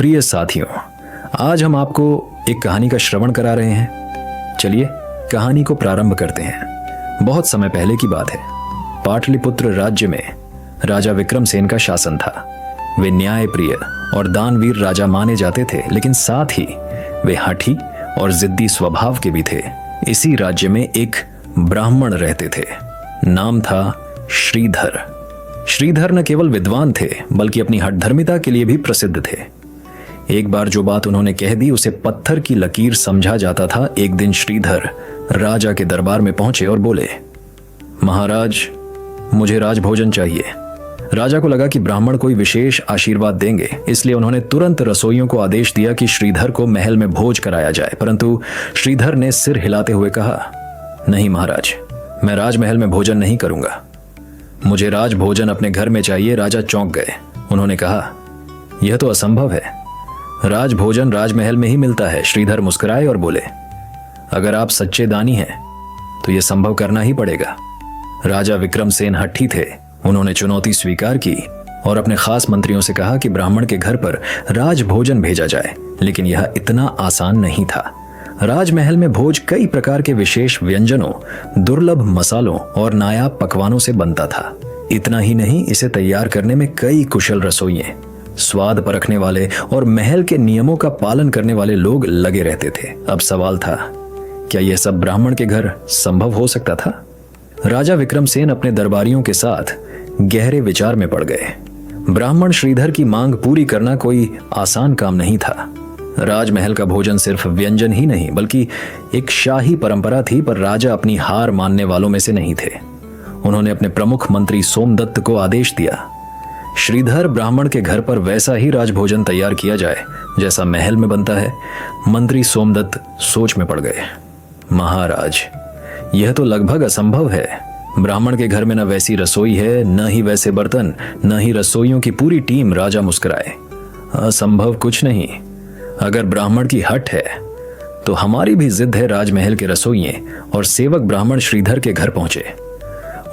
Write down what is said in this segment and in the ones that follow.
प्रिय साथियों, आज हम आपको एक कहानी का श्रवण करा रहे हैं। चलिए कहानी को प्रारंभ करते हैं। बहुत समय पहले की बात है। पाटलिपुत्र राज्य में राजा विक्रमसेन का शासन था। वे न्यायप्रिय और दानवीर राजा माने जाते थे, लेकिन साथ ही वे हठी और जिद्दी स्वभाव के भी थे। इसी राज्य में एक ब्राह्मण रहते थे। नाम था श्रीधर। श्रीधर न केवल विद्वान थे, बल्कि अपनी हठधर्मिता के लिए भी प्रसिद्ध थे। एक बार जो बात उन्होंने कह दी उसे पत्थर की लकीर समझा जाता था। एक दिन श्रीधर राजा के दरबार में पहुंचे और बोले, महाराज, मुझे राजभोजन चाहिए। राजा को लगा कि ब्राह्मण कोई विशेष आशीर्वाद देंगे, इसलिए उन्होंने तुरंत रसोइयों को आदेश दिया कि श्रीधर को महल में भोज कराया जाए। परंतु श्रीधर ने सिर हिलाते हुए कहा, नहीं महाराज, मैं राजमहल में भोजन नहीं करूंगा। मुझे राजभोजन अपने घर में चाहिए। राजा चौंक गए। उन्होंने कहा, यह तो असंभव है। राजभोजन राजमहल में ही मिलता है। श्रीधर मुस्कुराए और बोले, अगर आप सच्चे दानी हैं तो यह संभव करना ही पड़ेगा। राजा विक्रमसेन हठी थे। उन्होंने चुनौती स्वीकार की और अपने खास मंत्रियों से कहा कि ब्राह्मण के घर पर राजभोजन भेजा जाए। लेकिन यह इतना आसान नहीं था। राजमहल में भोज कई प्रकार के विशेष व्यंजनों, दुर्लभ मसालों और नायाब पकवानों से बनता था। इतना ही नहीं, इसे तैयार करने में कई कुशल रसोइये, स्वाद परखने वाले और महल के नियमों का पालन करने वाले लोग लगे रहते थे। अब सवाल था, क्या यह सब ब्राह्मण के घर संभव हो सकता था? राजा विक्रमसेन अपने दरबारियों के साथ गहरे विचार में पड़ गए। ब्राह्मण श्रीधर की मांग पूरी करना कोई आसान काम नहीं था। राजमहल का भोजन सिर्फ व्यंजन ही नहीं, बल्कि एक शाही परंपरा थी। पर राजा अपनी हार मानने वालों में से नहीं थे। उन्होंने अपने प्रमुख मंत्री सोमदत्त को आदेश दिया, श्रीधर ब्राह्मण के घर पर वैसा ही राजभोजन तैयार किया जाए जैसा महल में बनता है। मंत्री सोमदत्त सोच में पड़ गए। महाराज, यह तो लगभग असंभव है। ब्राह्मण के घर में न वैसी रसोई है, न ही वैसे बर्तन, न ही रसोइयों की पूरी टीम। राजा मुस्कुराए, असंभव कुछ नहीं। अगर ब्राह्मण की हट है तो हमारी भी जिद है। राजमहल के रसोइये और सेवक ब्राह्मण श्रीधर के घर पहुंचे।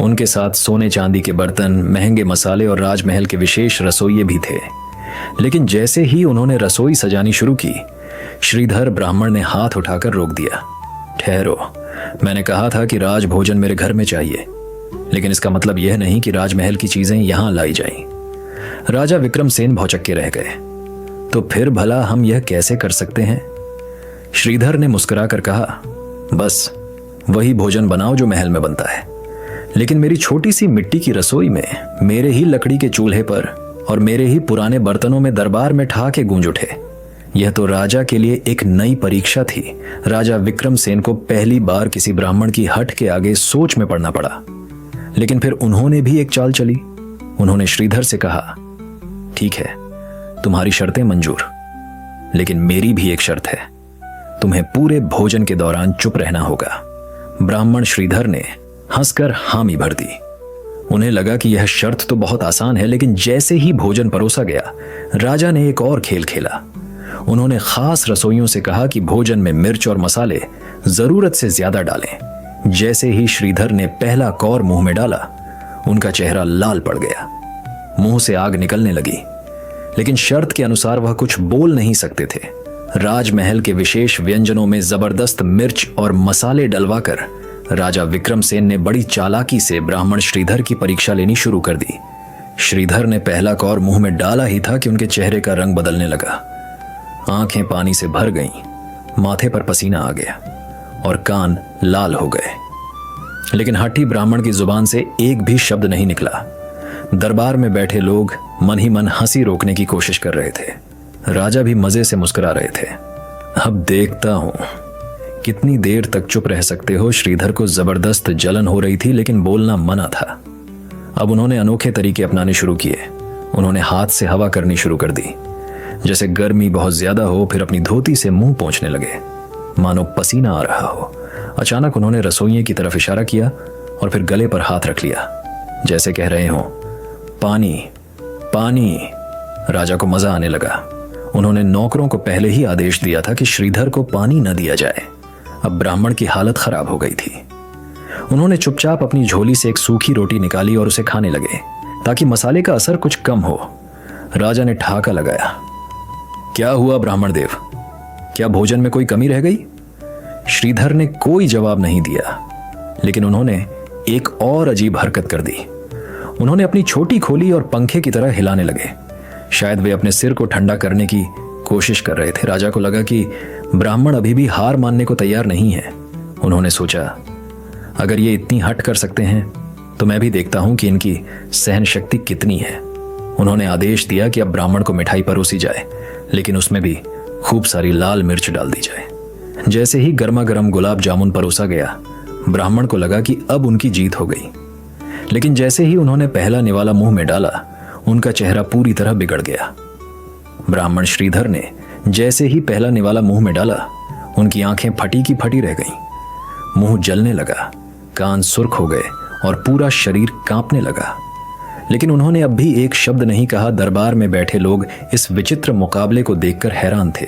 उनके साथ सोने चांदी के बर्तन, महंगे मसाले और राजमहल के विशेष रसोइये भी थे। लेकिन जैसे ही उन्होंने रसोई सजानी शुरू की, श्रीधर ब्राह्मण ने हाथ उठाकर रोक दिया। ठहरो, मैंने कहा था कि राजभोजन मेरे घर में चाहिए, लेकिन इसका मतलब यह नहीं कि राजमहल की चीजें यहां लाई जाएं। राजा विक्रमसेन भौचक्के रह गए। तो फिर भला हम यह कैसे कर सकते हैं? श्रीधर ने मुस्कुराकर कहा, बस वही भोजन बनाओ जो महल में बनता है। लेकिन मेरी छोटी सी मिट्टी की रसोई में, मेरे ही लकड़ी के चूल्हे पर और मेरे ही पुराने बर्तनों में दरबार में ठहाके गूंज उठे। यह तो राजा के लिए एक नई परीक्षा थी। राजा विक्रमसेन को पहली बार किसी ब्राह्मण की हट के आगे सोच में पड़ना पड़ा। लेकिन फिर उन्होंने भी एक चाल चली। उन्होंने श्रीधर से कहा, ठीक है, तुम्हारी शर्तें मंजूर, लेकिन मेरी भी एक शर्त है। तुम्हें पूरे भोजन के दौरान चुप रहना होगा। ब्राह्मण श्रीधर ने हंसकर हामी भर दी। उन्हें लगा कि यह शर्त तो बहुत आसान है, लेकिन जैसे ही भोजन परोसा गया, राजा ने एक और खेल खेला। उन्होंने खास रसोइयों से कहा कि भोजन में मिर्च और मसाले जरूरत से ज्यादा डालें। जैसे ही श्रीधर ने पहला कौर मुंह में डाला, उनका चेहरा लाल पड़ गया। मुंह से आग निकलने लगी। लेकिन शर्त के अनुसार वह कुछ बोल नहीं सकते थे। राजमहल के विशेष व्यंजनों में जबरदस्त मिर्च और मसाले डलवाकर राजा विक्रमसेन ने बड़ी चालाकी से ब्राह्मण श्रीधर की परीक्षा लेनी शुरू कर दी। श्रीधर ने पहला कौर मुंह में डाला ही था कि उनके चेहरे का रंग बदलने लगा। आंखें पानी से भर गईं, माथे पर पसीना आ गया और कान लाल हो गए। लेकिन हठी ब्राह्मण की जुबान से एक भी शब्द नहीं निकला। दरबार में बैठे लोग मन ही मन हंसी रोकने की कोशिश कर रहे थे। राजा भी मजे से मुस्कुरा रहे थे। अब देखता हूं कितनी देर तक चुप रह सकते हो। श्रीधर को जबरदस्त जलन हो रही थी, लेकिन बोलना मना था। अब उन्होंने अनोखे तरीके अपनाने शुरू किए। उन्होंने हाथ से हवा करनी शुरू कर दी। जैसे गर्मी बहुत ज्यादा हो, फिर अपनी धोती से मुंह पोंछने लगे, मानो पसीना आ रहा हो। अचानक उन्होंने रसोइये की तरफ इशारा किया और फिर गले पर हाथ रख लिया, जैसे कह रहे हो, पानी पानी। राजा को मजा आने लगा। उन्होंने नौकरों को पहले ही आदेश दिया था कि श्रीधर को पानी न दिया जाए। अब ब्राह्मण की हालत खराब हो गई थी। उन्होंने चुपचाप अपनी झोली से एक सूखी रोटी निकाली और उसे खाने लगे ताकि मसाले का असर कुछ कम हो। राजा ने ठहाका लगाया, क्या हुआ ब्राह्मण देव? क्या भोजन में कोई कमी रह गई? श्रीधर ने कोई जवाब नहीं दिया, लेकिन उन्होंने एक और अजीब हरकत कर दी। उन्होंने अपनी छोटी खोली और पंखे की तरह हिलाने लगे। शायद वे अपने सिर को ठंडा करने की कोशिश कर रहे थे। राजा को लगा कि ब्राह्मण अभी भी हार मानने को तैयार नहीं है। उन्होंने सोचा, अगर ये इतनी हट कर सकते हैं तो मैं भी देखता हूं कि इनकी सहन शक्ति कितनी है। उन्होंने आदेश दिया कि अब ब्राह्मण को मिठाई परोसी जाए, लेकिन उसमें भी खूब सारी लाल मिर्च डाल दी जाए। जैसे ही गर्मा गर्म गुलाब जामुन परोसा गया, ब्राह्मण को लगा कि अब उनकी जीत हो गई। लेकिन जैसे ही उन्होंने पहला निवाला मुंह में डाला, उनका चेहरा पूरी तरह बिगड़ गया। ब्राह्मण श्रीधर ने जैसे ही पहला निवाला मुंह में डाला, उनकी आंखें फटी की फटी रह गईं। मुंह जलने लगा, कान सुर्ख हो गए और पूरा शरीर कांपने लगा। लेकिन उन्होंने अब भी एक शब्द नहीं कहा। दरबार में बैठे लोग इस विचित्र मुकाबले को देखकर हैरान थे।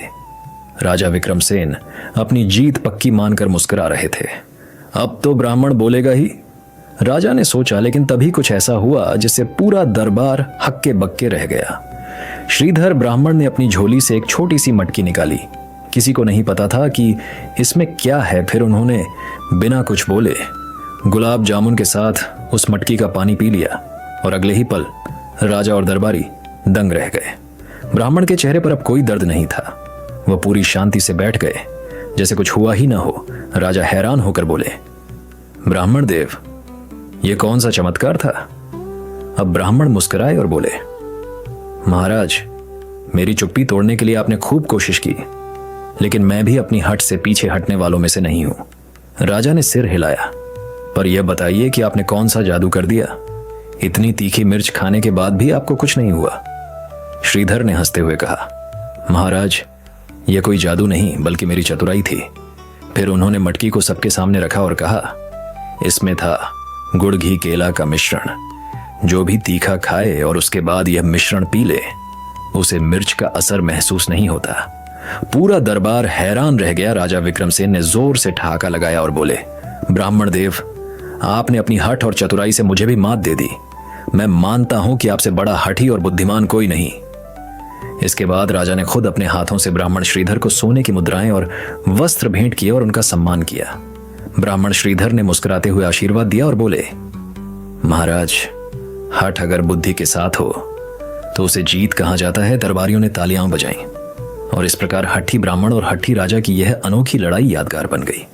राजा विक्रमसेन अपनी जीत पक्की मानकर मुस्कुरा रहे थे। अब तो ब्राह्मण बोलेगा ही, राजा ने सोचा। लेकिन तभी कुछ ऐसा हुआ जिससे पूरा दरबार हक्के बक्के रह गया। श्रीधर ब्राह्मण ने अपनी झोली से एक छोटी सी मटकी निकाली। किसी को नहीं पता था कि इसमें क्या है। फिर उन्होंने बिना कुछ बोले गुलाब जामुन के साथ उस मटकी का पानी पी लिया और अगले ही पल राजा और दरबारी दंग रह गए। ब्राह्मण के चेहरे पर अब कोई दर्द नहीं था। वह पूरी शांति से बैठ गए, जैसे कुछ हुआ ही ना हो। राजा हैरान होकर बोले, ब्राह्मण देव, यह कौन सा चमत्कार था? अब ब्राह्मण मुस्कुराए और बोले, महाराज, मेरी चुप्पी तोड़ने के लिए आपने खूब कोशिश की, लेकिन मैं भी अपनी हट से पीछे हटने वालों में से नहीं हूं। राजा ने सिर हिलाया। पर यह बताइए कि आपने कौन सा जादू कर दिया? इतनी तीखी मिर्च खाने के बाद भी आपको कुछ नहीं हुआ? श्रीधर ने हंसते हुए कहा, महाराज, यह कोई जादू नहीं बल्कि मेरी चतुराई थी। फिर उन्होंने मटकी को सबके सामने रखा और कहा, इसमें था गुड़ घी केला का मिश्रण। जो भी तीखा खाए और उसके बाद यह मिश्रण पी ले, उसे मिर्च का असर महसूस नहीं होता। पूरा दरबार हैरान रह गया। राजा विक्रमसेन ने जोर से ठहाका लगाया और बोले, ब्राह्मण देव, आपने अपनी हठ और चतुराई से मुझे भी मात दे दी। मैं मानता हूं कि आपसे बड़ा हठी और बुद्धिमान कोई नहीं। इसके बाद राजा ने खुद अपने हाथों से ब्राह्मण श्रीधर को सोने की मुद्राएं और वस्त्र भेंट किए और उनका सम्मान किया। ब्राह्मण श्रीधर ने मुस्कुराते हुए आशीर्वाद दिया और बोले, महाराज, हठ अगर बुद्धि के साथ हो तो उसे जीत कहा जाता है। दरबारियों ने तालियां बजाईं और इस प्रकार हठी ब्राह्मण और हठी राजा की यह अनोखी लड़ाई यादगार बन गई।